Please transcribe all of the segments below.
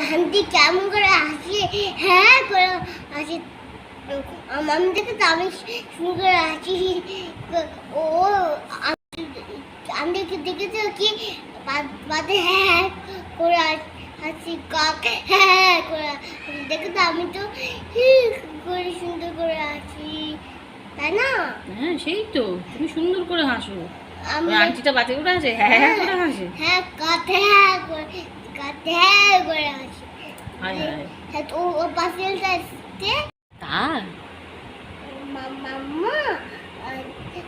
হান্তি কেমন করে হাসি, হ্যাঁ করে হাসি। আমার দেখে তো আমি শুরু করে হাসি। ও আমি দেখেছি কি বাদে হ্যাঁ করে হাসি, কাক হ্যাঁ করে দেখে তো আমি তো করে সুন্দর করে হাসি, তাই না? হ্যাঁ সেই তো, তুমি সুন্দর করে হাসো। আন্টিটা বাজে করে হাসে, হ্যাঁ হ্যাঁ করে হাসে। হ্যাঁ কাতে হ্যাঁ করে হাসে। হ্যাঁ তো ও পাশেলটা আসতে তার মাম্মা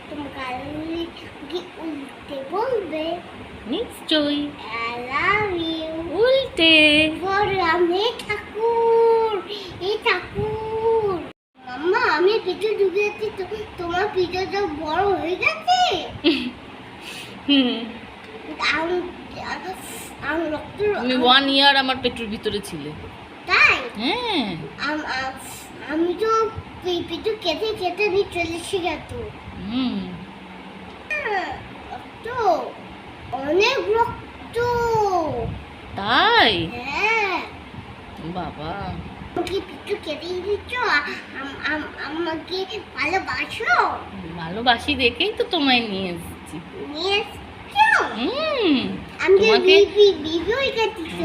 তুমি কালি কি উল্টে বলবে? নিশ্চয়ই I love you উল্টে। বললাম এই ঠাকুর মাম্মা আমি পিঠে ঢুকেছি, তোমার পিঠেটা বড় হয়ে গেছে। তুমি 1 ইয়ার আমার পেটের ভিতরে ছিলে। তাই? হ্যাঁ আমি তো পিঠে কেটে কেটে নিয়ে চলেছি গেত। তো অনেক রক্ত। তাই? হ্যাঁ বাবা আমাকে পিঠে কেটে দিচ্ছ, আমাকে ভালোবাসো? ভালোবাসি দেখেই তো তোমায় নিয়ে এসেছি। নিয়ে এসছো? আমি তোমাকে ভিডিও দেখিছ।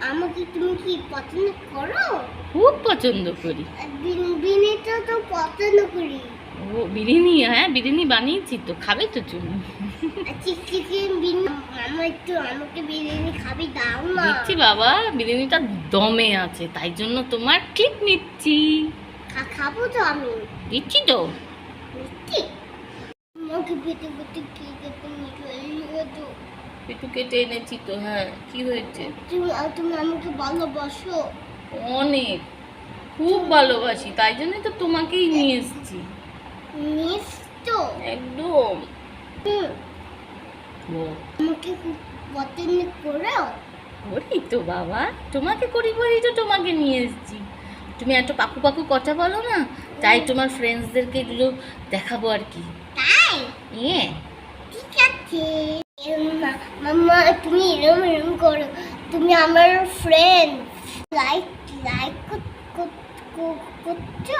আমাকে তুমি কি পছন্দ করো? খুব পছন্দ করি। বিরিয়ানিটা তো পছন্দ করি। ও বিরিয়ানি, হ্যাঁ বিরিয়ানি বানিয়েছি তো, খাবে তো তুমি? চিকেন বিরিয়ানি একটু আমাকে বিরিয়ানি খাবি, দাও না। দিচ্ছি বাবা, বিরিয়ানিটা দমে আছে তাই জন্য তোমার ক্লিপ নিচ্ছি। খাবো তো আমি। দিচ্ছি তো। মিষ্টি আমাকে পেটে পেটে কি কেটে নিয়ে তো একটু কেটে এনেছি তো। হ্যাঁ কি হয়েছে? তুমি আমাকে ভালোবাসো? অনেক, খুব ভালোবাসি তাই জন্য তো তোমাকেই নিয়ে এসেছি। নিশ্চয় একদম। আমাকে খুব পছন্দ করো? করি তো বাবা, তোমাকে করি বলেই তো তোমাকে নিয়ে এসেছি। তুমি এত পাকু পাকু কথা বলো না, তাই তোমার ফ্রেন্ডসদেরকে এগুলো দেখাবো আর কি। তাই? হ্যাঁ ঠিক আছে মাম্মা, তুমি এরম করো, তুমি আমার ফ্রেন্ড। লাইক করছো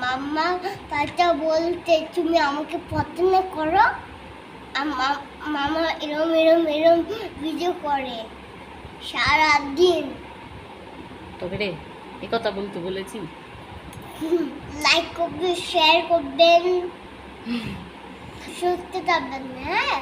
মাম্মা? তাটা বলতে তুমি আমাকে পছন্দ করো? মামা এরম ভিডিও করে সারাদিন। তবে রে এ কথা বলতে বলেছি। লাইক করবেন, শেয়ার করবেন, সুস্থ থাকবেন। হ্যাঁ।